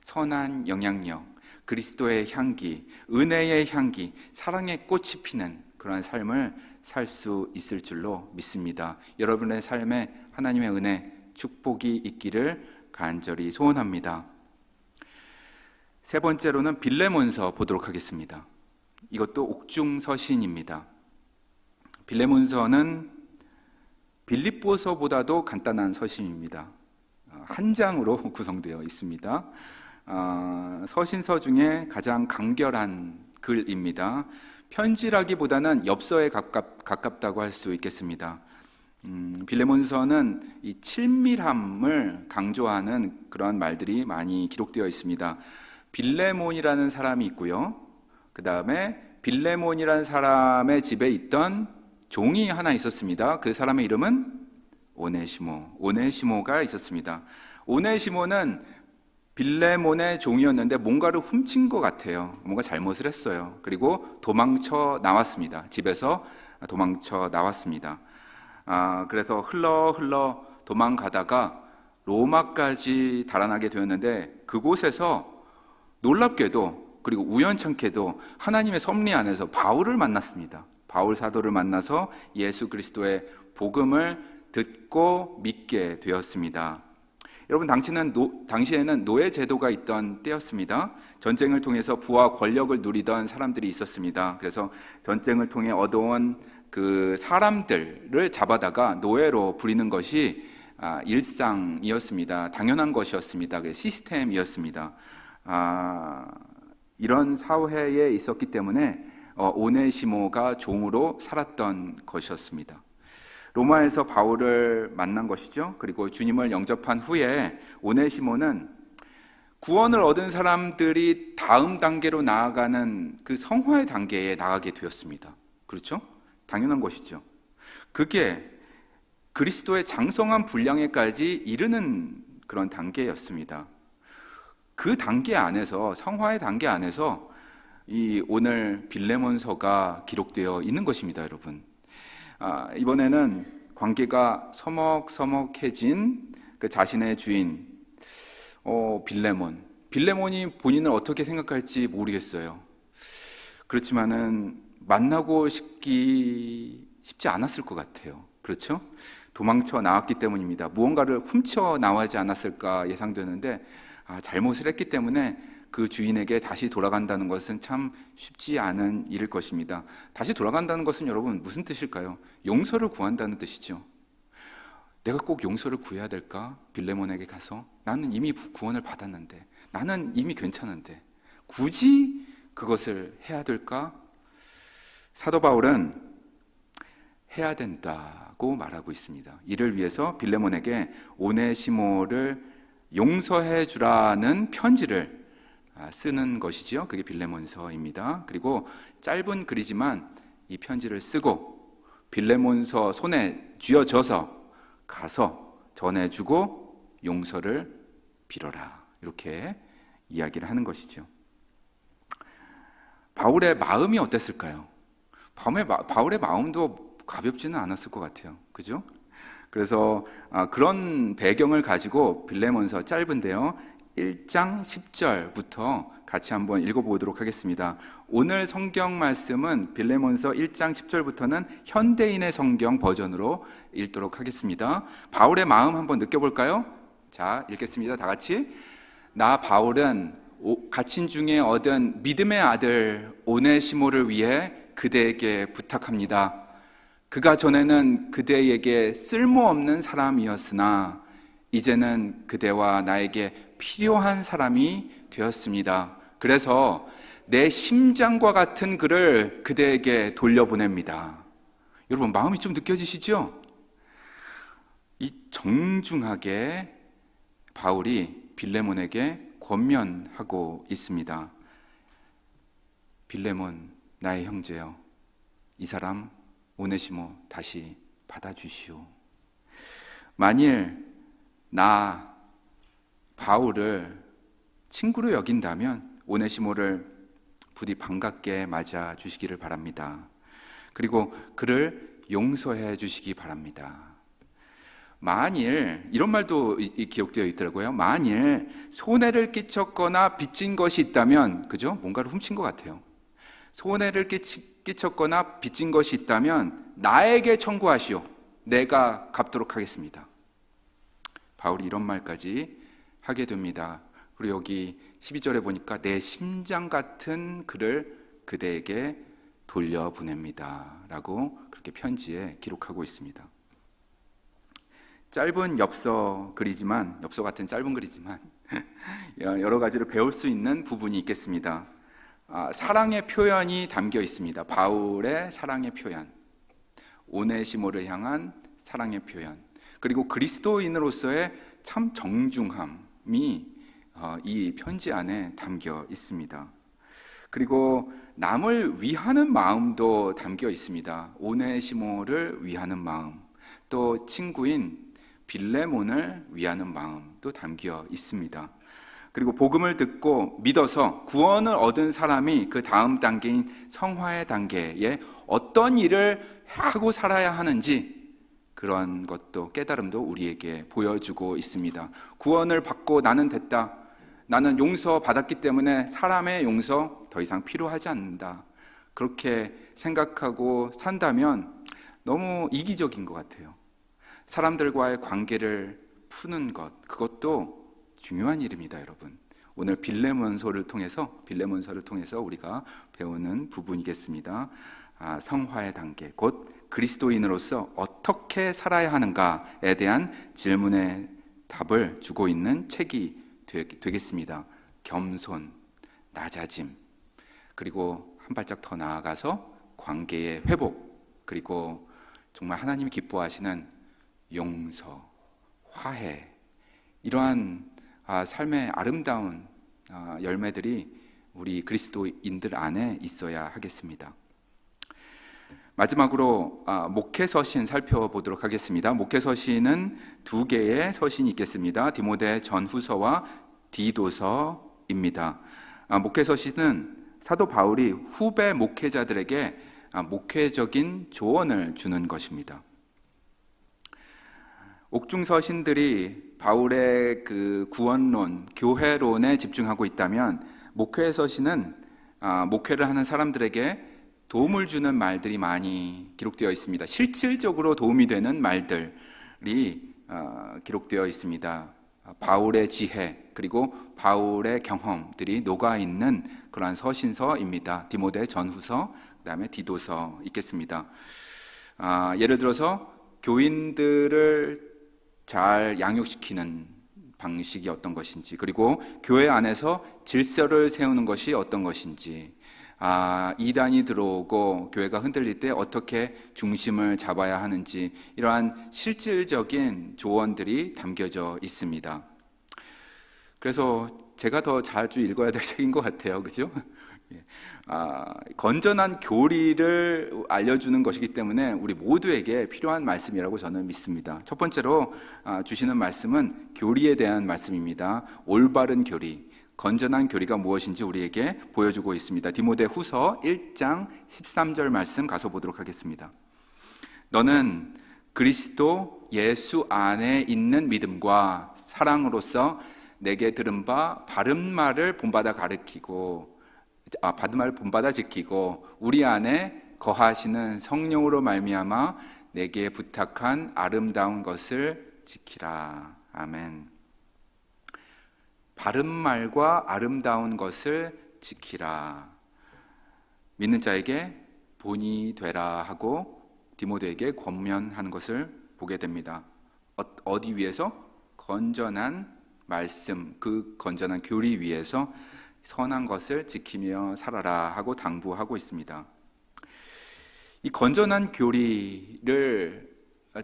선한 영향력, 그리스도의 향기, 은혜의 향기, 사랑의 꽃이 피는 그러한 삶을 살 수 있을 줄로 믿습니다. 여러분의 삶에 하나님의 은혜, 축복이 있기를 간절히 소원합니다. 세 번째로는 빌레몬서 보도록 하겠습니다. 이것도 옥중서신입니다. 빌레몬서는 빌립보서보다도 간단한 서신입니다. 한 장으로 구성되어 있습니다. 서신서 중에 가장 간결한 글입니다. 편지라기보다는 엽서에 가깝다고 할 수 있겠습니다. 빌레몬서는 이 친밀함을 강조하는 그런 말들이 많이 기록되어 있습니다. 빌레몬이라는 사람이 있고요. 그 다음에 빌레몬이라는 사람의 집에 있던 종이 하나 있었습니다. 그 사람의 이름은 오네시모가 있었습니다. 오네시모는 빌레몬의 종이었는데 뭔가를 훔친 것 같아요. 뭔가 잘못을 했어요. 그리고 도망쳐 나왔습니다. 집에서 도망쳐 나왔습니다. 그래서 흘러 도망가다가 로마까지 달아나게 되었는데, 그곳에서 놀랍게도 그리고 우연찮게도 하나님의 섭리 안에서 바울을 만났습니다. 바울 사도를 만나서 예수 그리스도의 복음을 듣고 믿게 되었습니다. 여러분, 당시에는 노예 제도가 있던 때였습니다. 전쟁을 통해서 부와 권력을 누리던 사람들이 있었습니다. 그래서 전쟁을 통해 얻어온 그 사람들을 잡아다가 노예로 부리는 것이 일상이었습니다. 당연한 것이었습니다. 시스템이었습니다. 이런 사회에 있었기 때문에 오네시모가 종으로 살았던 것이었습니다. 로마에서 바울을 만난 것이죠. 그리고 주님을 영접한 후에 오네시모는 구원을 얻은 사람들이 다음 단계로 나아가는 그 성화의 단계에 나가게 되었습니다. 그렇죠? 당연한 것이죠. 그게 그리스도의 장성한 분량에까지 이르는 그런 단계였습니다. 그 단계 안에서, 성화의 단계 안에서 이 오늘 빌레몬서가 기록되어 있는 것입니다, 여러분. 이번에는 관계가 서먹서먹해진 그 자신의 주인 빌레몬이 본인을 어떻게 생각할지 모르겠어요. 그렇지만은 만나고 싶지 않았을 것 같아요. 그렇죠? 도망쳐 나왔기 때문입니다. 무언가를 훔쳐 나오지 않았을까 예상되는데, 잘못을 했기 때문에 그 주인에게 다시 돌아간다는 것은 참 쉽지 않은 일일 것입니다. 다시 돌아간다는 것은 여러분 무슨 뜻일까요? 용서를 구한다는 뜻이죠. 내가 꼭 용서를 구해야 될까? 빌레몬에게 가서 나는 이미 구원을 받았는데, 나는 이미 괜찮은데 굳이 그것을 해야 될까? 사도 바울은 해야 된다고 말하고 있습니다. 이를 위해서 빌레몬에게 오네시모를 용서해 주라는 편지를 쓰는 것이죠. 그게 빌레몬서입니다. 그리고 짧은 글이지만 이 편지를 쓰고 빌레몬서 손에 쥐어져서 가서 전해주고 용서를 빌어라, 이렇게 이야기를 하는 것이죠. 바울의 마음이 어땠을까요? 바울의 마음도 가볍지는 않았을 것 같아요. 그죠? 그래서 그런 배경을 가지고 빌레몬서 짧은데요, 1장 10절부터 같이 한번 읽어보도록 하겠습니다. 오늘 성경 말씀은 빌레몬서 1장 10절부터는 현대인의 성경 버전으로 읽도록 하겠습니다. 바울의 마음 한번 느껴볼까요? 자, 읽겠습니다. 다 같이. 나 바울은 갇힌 중에 얻은 믿음의 아들 오네시모를 위해 그대에게 부탁합니다. 그가 전에는 그대에게 쓸모없는 사람이었으나 이제는 그대와 나에게 필요한 사람이 되었습니다. 그래서 내 심장과 같은 그를 그대에게 돌려보냅니다. 여러분, 마음이 좀 느껴지시죠? 이 정중하게 바울이 빌레몬에게 권면하고 있습니다. 빌레몬, 나의 형제여, 이 사람 오네시모 다시 받아주시오. 만일 나 바울을 친구로 여긴다면 오네시모를 부디 반갑게 맞아 주시기를 바랍니다. 그리고 그를 용서해 주시기 바랍니다. 만일 이런 말도 기록되어 있더라고요. 만일 손해를 끼쳤거나 빚진 것이 있다면, 그죠? 뭔가를 훔친 것 같아요. 손해를 끼쳤거나 빚진 것이 있다면 나에게 청구하시오. 내가 갚도록 하겠습니다. 바울이 이런 말까지 하게 됩니다. 그리고 여기 12절에 보니까 내 심장 같은 글을 그대에게 돌려보냅니다 라고 그렇게 편지에 기록하고 있습니다. 짧은 엽서 같은 짧은 글이지만 여러 가지로 배울 수 있는 부분이 있겠습니다. 사랑의 표현이 담겨 있습니다. 바울의 사랑의 표현, 오네시모를 향한 사랑의 표현, 그리고 그리스도인으로서의 참 정중함이 이 편지 안에 담겨 있습니다. 그리고 남을 위하는 마음도 담겨 있습니다. 오네시모를 위하는 마음, 또 친구인 빌레몬을 위하는 마음도 담겨 있습니다. 그리고 복음을 듣고 믿어서 구원을 얻은 사람이 그 다음 단계인 성화의 단계에 어떤 일을 하고 살아야 하는지, 그런 것도 깨달음도 우리에게 보여주고 있습니다. 구원을 받고 나는 됐다, 나는 용서 받았기 때문에 사람의 용서 더 이상 필요하지 않는다, 그렇게 생각하고 산다면 너무 이기적인 것 같아요. 사람들과의 관계를 푸는 것, 그것도 중요한 일입니다, 여러분. 오늘 빌레몬서를 통해서 우리가 배우는 부분이겠습니다. 성화의 단계, 곧 그리스도인으로서 어떻게 살아야 하는가에 대한 질문의 답을 주고 있는 책이 되겠습니다. 겸손, 낮아짐, 그리고 한 발짝 더 나아가서 관계의 회복, 그리고 정말 하나님이 기뻐하시는 용서, 화해, 이러한 삶의 아름다운 열매들이 우리 그리스도인들 안에 있어야 하겠습니다. 마지막으로 목회서신 살펴보도록 하겠습니다. 목회서신은 두 개의 서신이 있겠습니다. 디모데 전후서와 디도서입니다. 목회서신은 사도 바울이 후배 목회자들에게 목회적인 조언을 주는 것입니다. 옥중서신들이 바울의 그 구원론, 교회론에 집중하고 있다면, 목회서신은 목회를 하는 사람들에게 도움을 주는 말들이 많이 기록되어 있습니다. 실질적으로 도움이 되는 말들이 기록되어 있습니다. 바울의 지혜, 그리고 바울의 경험들이 녹아있는 그러한 서신서입니다. 디모데 전후서, 그 다음에 디도서 있겠습니다. 예를 들어서 교인들을 잘 양육시키는 방식이 어떤 것인지, 그리고 교회 안에서 질서를 세우는 것이 어떤 것인지, 이단이 들어오고 교회가 흔들릴 때 어떻게 중심을 잡아야 하는지, 이러한 실질적인 조언들이 담겨져 있습니다. 그래서 제가 더 자주 읽어야 될 책인 것 같아요. 그죠? 건전한 교리를 알려주는 것이기 때문에 우리 모두에게 필요한 말씀이라고 저는 믿습니다. 첫 번째로 주시는 말씀은 교리에 대한 말씀입니다. 올바른 교리, 건전한 교리가 무엇인지 우리에게 보여주고 있습니다. 디모데 후서 1장 13절 말씀 가서 보도록 하겠습니다. 너는 그리스도 예수 안에 있는 믿음과 사랑으로서 내게 들은 바 바른 말을 본받아 지키고 우리 안에 거하시는 성령으로 말미암아 내게 부탁한 아름다운 것을 지키라. 아멘. 바른 말과 아름다운 것을 지키라. 믿는 자에게 본이 되라 하고 디모데에게 권면하는 것을 보게 됩니다. 어디 위에서? 건전한 말씀, 그 건전한 교리 위에서 선한 것을 지키며 살아라 하고 당부하고 있습니다. 이 건전한 교리를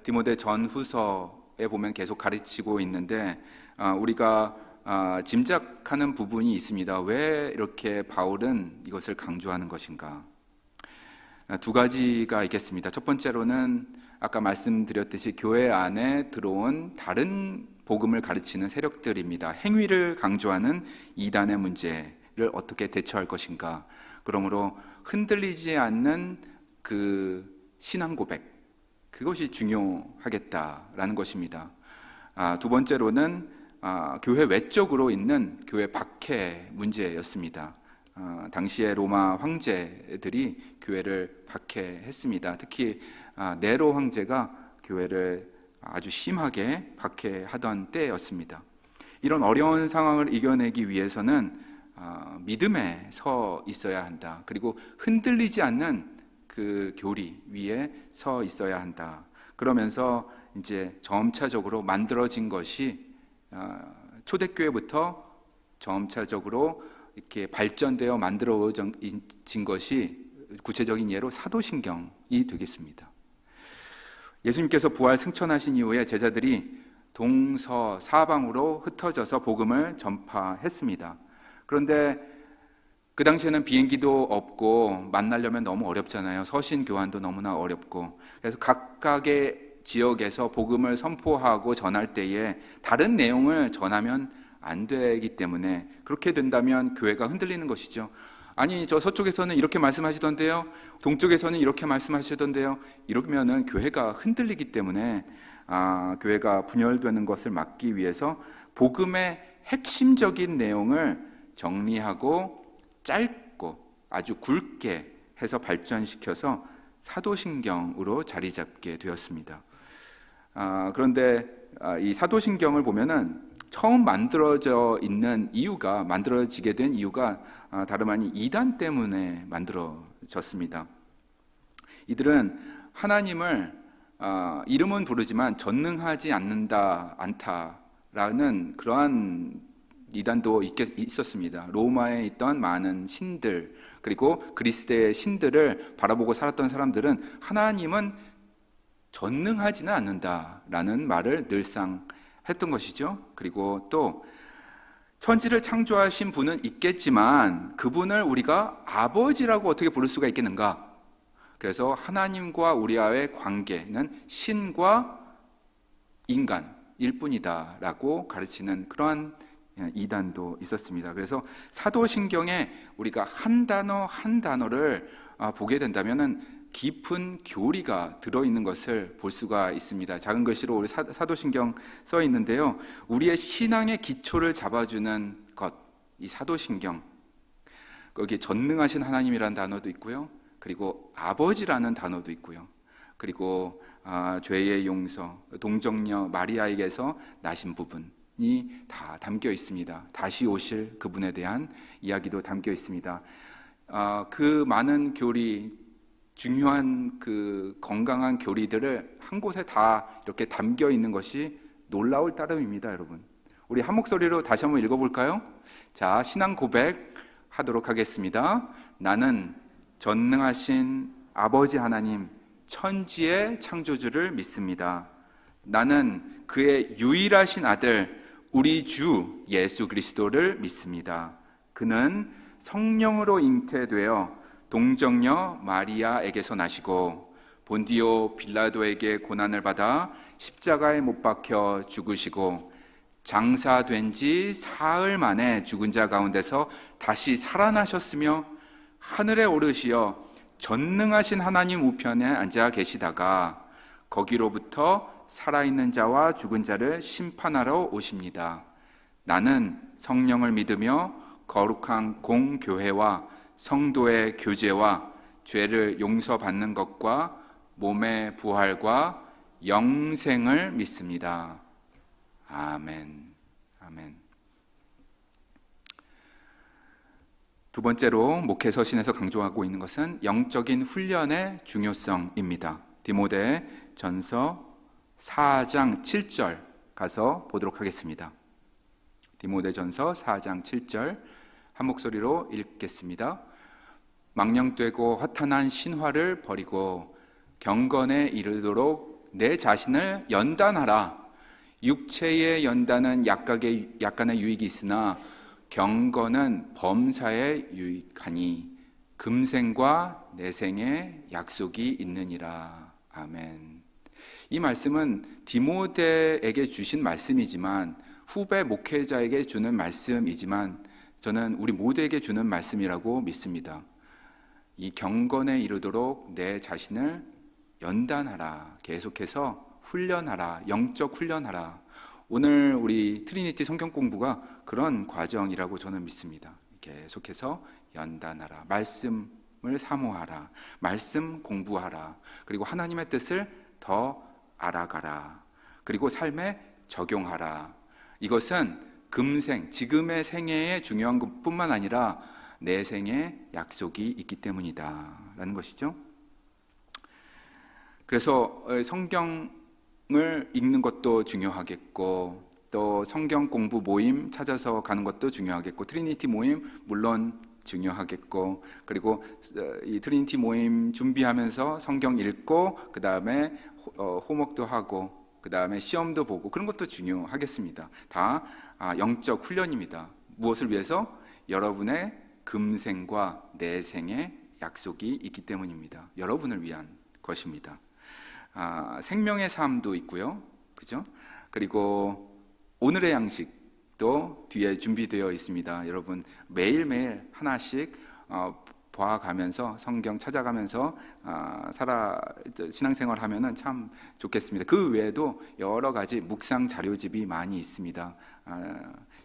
디모데 전후서에 보면 계속 가르치고 있는데, 우리가 짐작하는 부분이 있습니다. 왜 이렇게 바울은 이것을 강조하는 것인가? 두 가지가 있겠습니다. 첫 번째로는 아까 말씀드렸듯이 교회 안에 들어온 다른 복음을 가르치는 세력들입니다. 행위를 강조하는 이단의 문제를 어떻게 대처할 것인가? 그러므로 흔들리지 않는 그 신앙 고백, 그것이 중요하겠다라는 것입니다. 두 번째로는 교회 외적으로 있는 교회 박해 문제였습니다. 당시에 로마 황제들이 교회를 박해했습니다. 특히 네로 황제가 교회를 아주 심하게 박해하던 때였습니다. 이런 어려운 상황을 이겨내기 위해서는 믿음에 서 있어야 한다. 그리고 흔들리지 않는 그 교리 위에 서 있어야 한다. 그러면서 이제 점차적으로 만들어진 것이 초대교회부터 점차적으로 이렇게 발전되어 만들어진 것이 구체적인 예로 사도신경이 되겠습니다. 예수님께서 부활 승천하신 이후에 제자들이 동서사방으로 흩어져서 복음을 전파했습니다. 그런데 그 당시에는 비행기도 없고 만나려면 너무 어렵잖아요. 서신 교환도 너무나 어렵고. 그래서 각각의 지역에서 복음을 선포하고 전할 때에 다른 내용을 전하면 안 되기 때문에, 그렇게 된다면 교회가 흔들리는 것이죠. 아니, 저 서쪽에서는 이렇게 말씀하시던데요, 동쪽에서는 이렇게 말씀하시던데요. 이러면은 교회가 흔들리기 때문에 교회가 분열되는 것을 막기 위해서 복음의 핵심적인 내용을 정리하고 짧고 아주 굵게 해서 발전시켜서 사도신경으로 자리 잡게 되었습니다. 그런데 이 사도신경을 보면은 처음 만들어지게 된 이유가 다름 아닌 이단 때문에 만들어졌습니다. 이들은 하나님을 이름은 부르지만 전능하지 않다라는 그러한 이단도 있었습니다. 로마에 있던 많은 신들, 그리고 그리스의 신들을 바라보고 살았던 사람들은 하나님은 전능하지는 않는다라는 말을 늘상 했던 것이죠. 그리고 또 천지를 창조하신 분은 있겠지만 그분을 우리가 아버지라고 어떻게 부를 수가 있겠는가? 그래서 하나님과 우리와의 관계는 신과 인간일 뿐이다라고 가르치는 그러한 이단도 있었습니다. 그래서 사도신경에 우리가 한 단어 한 단어를 보게 된다면은 깊은 교리가 들어있는 것을 볼 수가 있습니다. 작은 글씨로 우리 사도신경 써 있는데요, 우리의 신앙의 기초를 잡아주는 것, 이 사도신경, 거기에 전능하신 하나님이라는 단어도 있고요, 그리고 아버지라는 단어도 있고요, 그리고 죄의 용서, 동정녀 마리아에게서 나신 부분이 다 담겨 있습니다. 다시 오실 그분에 대한 이야기도 담겨 있습니다. 그 많은 교리, 중요한 그 건강한 교리들을 한 곳에 다 이렇게 담겨 있는 것이 놀라울 따름입니다, 여러분. 우리 한 목소리로 다시 한번 읽어볼까요? 자, 신앙 고백 하도록 하겠습니다. 나는 전능하신 아버지 하나님, 천지의 창조주를 믿습니다. 나는 그의 유일하신 아들, 우리 주 예수 그리스도를 믿습니다. 그는 성령으로 잉태되어 동정녀 마리아에게서 나시고 본디오 빌라도에게 고난을 받아 십자가에 못 박혀 죽으시고 장사된 지 사흘 만에 죽은 자 가운데서 다시 살아나셨으며 하늘에 오르시어 전능하신 하나님 우편에 앉아 계시다가 거기로부터 살아있는 자와 죽은 자를 심판하러 오십니다. 나는 성령을 믿으며 거룩한 공교회와 성도의 교제와 죄를 용서받는 것과 몸의 부활과 영생을 믿습니다. 아멘. 아멘. 두 번째로 목회 서신에서 강조하고 있는 것은 영적인 훈련의 중요성입니다. 디모데 전서 4장 7절 가서 보도록 하겠습니다. 디모데 전서 4장 7절 한 목소리로 읽겠습니다. 망령되고 허탄한 신화를 버리고 경건에 이르도록 내 자신을 연단하라. 육체의 연단은 약간의 유익이 있으나 경건은 범사에 유익하니 금생과 내생에 약속이 있느니라. 아멘. 이 말씀은 디모데에게 주신 말씀이지만, 후배 목회자에게 주는 말씀이지만, 저는 우리 모두에게 주는 말씀이라고 믿습니다. 이 경건에 이르도록 내 자신을 연단하라. 계속해서 훈련하라. 영적 훈련하라. 오늘 우리 트리니티 성경 공부가 그런 과정이라고 저는 믿습니다. 계속해서 연단하라. 말씀을 사모하라. 말씀 공부하라. 그리고 하나님의 뜻을 더 알아가라. 그리고 삶에 적용하라. 이것은 금생, 지금의 생애에 중요한 것뿐만 아니라 내 생에 약속이 있기 때문이다 라는 것이죠. 그래서 성경을 읽는 것도 중요하겠고, 또 성경 공부 모임 찾아서 가는 것도 중요하겠고, 트리니티 모임 물론 중요하겠고, 그리고 이 트리니티 모임 준비하면서 성경 읽고 그 다음에 호목도 하고 그 다음에 시험도 보고 그런 것도 중요하겠습니다. 다 영적 훈련입니다. 무엇을 위해서? 여러분의 금생과 내생의 약속이 있기 때문입니다. 여러분을 위한 것입니다. 생명의 삶도 있고요, 그죠? 그리고 오늘의 양식도 뒤에 준비되어 있습니다. 여러분 매일매일 하나씩 봐가면서 성경 찾아가면서 신앙생활 하면은 참 좋겠습니다. 그 외에도 여러 가지 묵상 자료집이 많이 있습니다.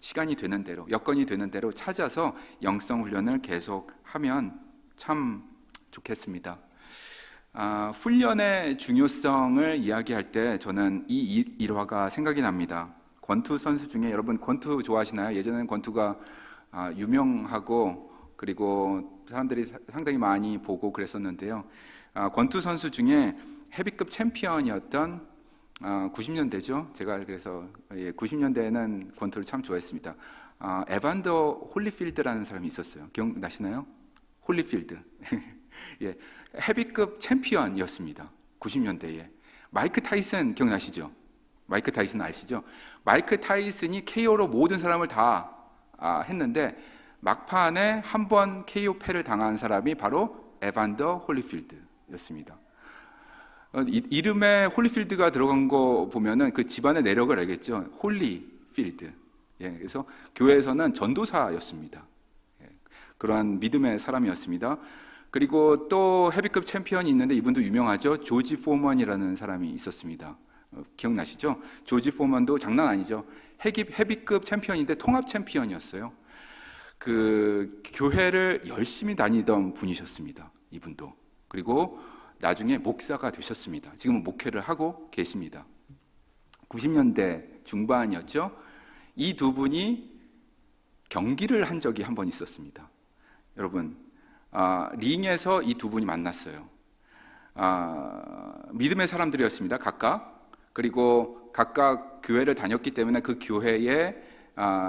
시간이 되는 대로, 여건이 되는 대로 찾아서 영성 훈련을 계속하면 참 좋겠습니다. 훈련의 중요성을 이야기할 때 저는 이 일화가 생각이 납니다. 권투 선수 중에, 여러분 권투 좋아하시나요? 예전에는 권투가 유명하고 그리고 사람들이 상당히 많이 보고 그랬었는데요. 권투 선수 중에 헤비급 챔피언이었던 90년대죠. 제가 그래서 90년대에는 권투를 참 좋아했습니다. 에반더 홀리필드라는 사람이 있었어요. 기억나시나요? 홀리필드. 예, 헤비급 챔피언이었습니다. 90년대에. 마이크 타이슨 기억나시죠? 마이크 타이슨 아시죠? 마이크 타이슨이 KO로 모든 사람을 다 했는데 막판에 한 번 KO 패를 당한 사람이 바로 에반더 홀리필드였습니다. 이름에 홀리필드가 들어간 거 보면은 그 집안의 내력을 알겠죠. 홀리필드. 예, 그래서 교회에서는 전도사였습니다. 예, 그러한 믿음의 사람이었습니다. 그리고 또 헤비급 챔피언이 있는데 이분도 유명하죠. 조지 포먼이라는 사람이 있었습니다. 기억나시죠? 조지 포먼도 장난 아니죠. 헤비급 챔피언인데 통합 챔피언이었어요. 그 교회를 열심히 다니던 분이셨습니다. 이분도. 그리고 나중에 목사가 되셨습니다. 지금은 목회를 하고 계십니다. 90년대 중반이었죠. 이 두 분이 경기를 한 적이 한 번 있었습니다. 여러분, 링에서 이 두 분이 만났어요. 믿음의 사람들이었습니다. 각각. 그리고 각각 교회를 다녔기 때문에 그 교회의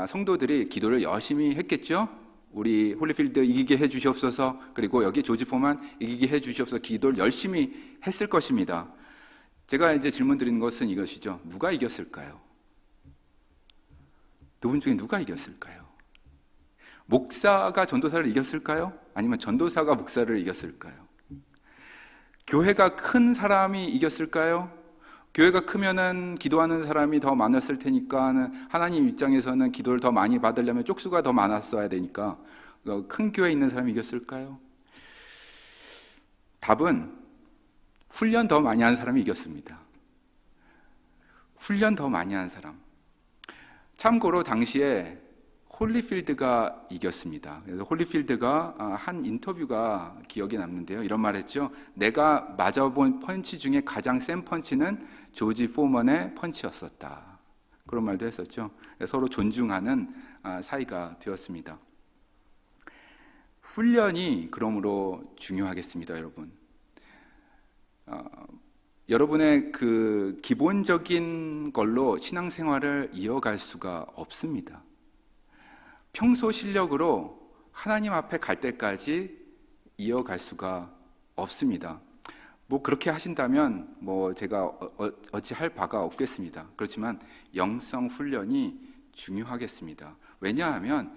성도들이 기도를 열심히 했겠죠. 우리 홀리필드 이기게 해주시옵소서. 그리고 여기 조지 포만 이기게 해주시옵소서. 기도를 열심히 했을 것입니다. 제가 이제 질문 드리는 것은 이것이죠. 누가 이겼을까요? 두 분 중에 누가 이겼을까요? 목사가 전도사를 이겼을까요? 아니면 전도사가 목사를 이겼을까요? 교회가 큰 사람이 이겼을까요? 교회가 크면은 기도하는 사람이 더 많았을 테니까 하나님 입장에서는 기도를 더 많이 받으려면 쪽수가 더 많았어야 되니까 큰 교회에 있는 사람이 이겼을까요? 답은 훈련 더 많이 한 사람이 이겼습니다. 훈련 더 많이 한 사람. 참고로 당시에 홀리필드가 이겼습니다. 그래서 홀리필드가 한 인터뷰가 기억에 남는데요. 이런 말 했죠. 내가 맞아본 펀치 중에 가장 센 펀치는 조지 포먼의 펀치였었다. 그런 말도 했었죠. 서로 존중하는 사이가 되었습니다. 훈련이 그러므로 중요하겠습니다, 여러분. 여러분의 그 기본적인 걸로 신앙생활을 이어갈 수가 없습니다. 평소 실력으로 하나님 앞에 갈 때까지 이어갈 수가 없습니다. 뭐 그렇게 하신다면 뭐 제가 어찌할 바가 없겠습니다. 그렇지만 영성 훈련이 중요하겠습니다. 왜냐하면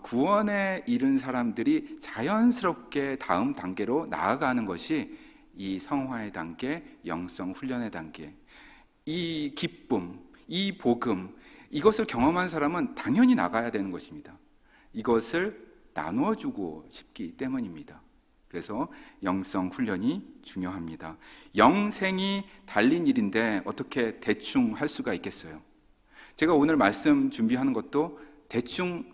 구원에 이른 사람들이 자연스럽게 다음 단계로 나아가는 것이 이 성화의 단계, 영성 훈련의 단계, 이 기쁨, 이 복음, 이것을 경험한 사람은 당연히 나가야 되는 것입니다. 이것을 나누어주고 싶기 때문입니다. 그래서 영성 훈련이 중요합니다. 영생이 달린 일인데 어떻게 대충 할 수가 있겠어요? 제가 오늘 말씀 준비하는 것도 대충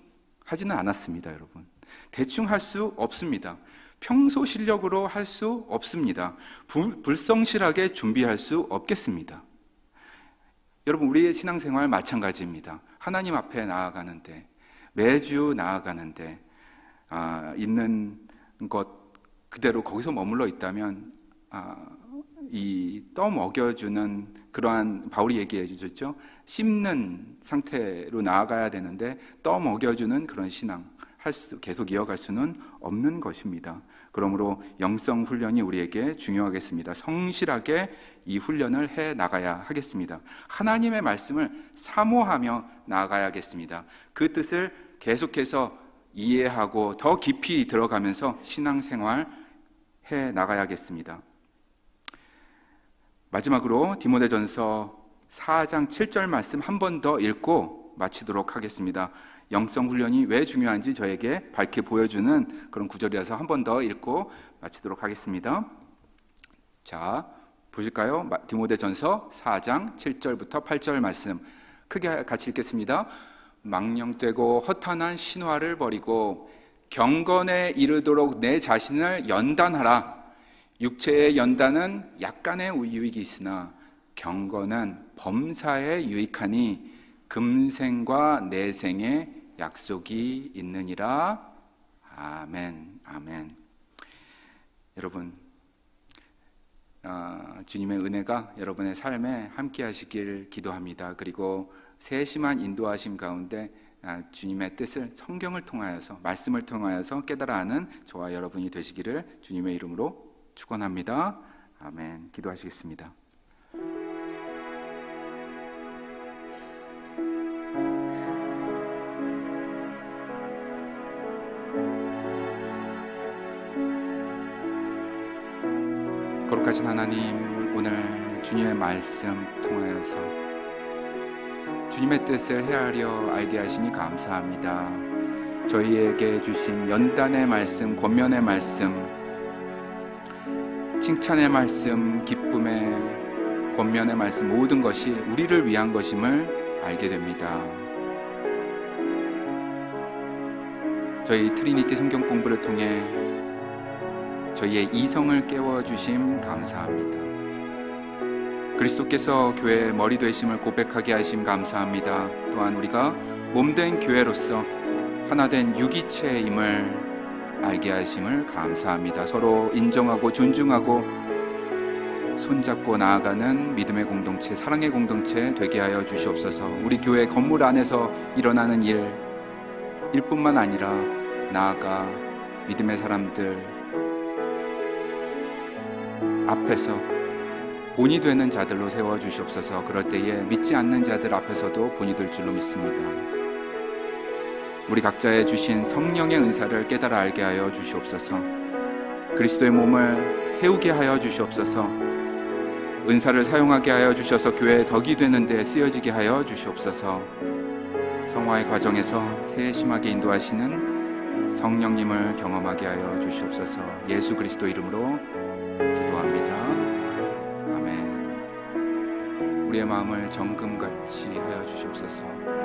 하지는 않았습니다, 여러분. 대충 할 수 없습니다. 평소 실력으로 할 수 없습니다. 불성실하게 준비할 수 없겠습니다. 여러분, 우리의 신앙생활 마찬가지입니다. 하나님 앞에 나아가는데, 매주 나아가는데 있는 것 그대로 거기서 머물러 있다면 이 떠먹여주는 그러한, 바울이 얘기해 주셨죠. 씹는 상태로 나아가야 되는데 떠먹여주는 그런 신앙 계속 이어갈 수는 없는 것입니다. 그러므로 영성 훈련이 우리에게 중요하겠습니다. 성실하게 이 훈련을 해 나가야 하겠습니다. 하나님의 말씀을 사모하며 나아가야겠습니다. 그 뜻을 계속해서 이해하고 더 깊이 들어가면서 신앙생활 해 나가야겠습니다. 마지막으로 디모데전서 4장 7절 말씀 한 번 더 읽고 마치도록 하겠습니다. 영성 훈련이 왜 중요한지 저에게 밝게 보여주는 그런 구절이라서 한 번 더 읽고 마치도록 하겠습니다. 자, 보실까요? 디모데전서 4장 7절부터 8절 말씀 크게 같이 읽겠습니다. 망령되고 허탄한 신화를 버리고 경건에 이르도록 내 자신을 연단하라. 육체의 연단은 약간의 유익이 있으나 경건은 범사에 유익하니 금생과 내생에 약속이 있느니라. 아멘. 아멘. 여러분, 주님의 은혜가 여러분의 삶에 함께 하시길 기도합니다. 그리고 세심한 인도하심 가운데 주님의 뜻을 성경을 통하여서, 말씀을 통하여서 깨달아 아는 저와 여러분이 되시기를 주님의 이름으로 축원합니다. 아멘. 기도하시겠습니다. 거룩하신 하나님, 오늘 주님의 말씀 통하여서 주님의 뜻을 헤아려 알게 하시니 감사합니다. 저희에게 주신 연단의 말씀, 권면의 말씀, 칭찬의 말씀, 기쁨의 권면의 말씀, 모든 것이 우리를 위한 것임을 알게 됩니다. 저희 트리니티 성경 공부를 통해 저희의 이성을 깨워주심 감사합니다. 그리스도께서 교회의 머리 되심을 고백하게 하심 감사합니다. 또한 우리가 몸된 교회로서 하나된 유기체임을 알게 하심을 감사합니다. 서로 인정하고 존중하고 손잡고 나아가는 믿음의 공동체, 사랑의 공동체 되게 하여 주시옵소서. 우리 교회 건물 안에서 일어나는 일뿐만 아니라 나아가 믿음의 사람들 앞에서 본이 되는 자들로 세워주시옵소서. 그럴 때에 믿지 않는 자들 앞에서도 본이 될 줄로 믿습니다. 우리 각자의 주신 성령의 은사를 깨달아 알게 하여 주시옵소서. 그리스도의 몸을 세우게 하여 주시옵소서. 은사를 사용하게 하여 주셔서 교회의 덕이 되는 데 쓰여지게 하여 주시옵소서. 성화의 과정에서 세심하게 인도하시는 성령님을 경험하게 하여 주시옵소서. 예수 그리스도 이름으로 기도합니다. 아멘. 우리의 마음을 정금같이 하여 주시옵소서.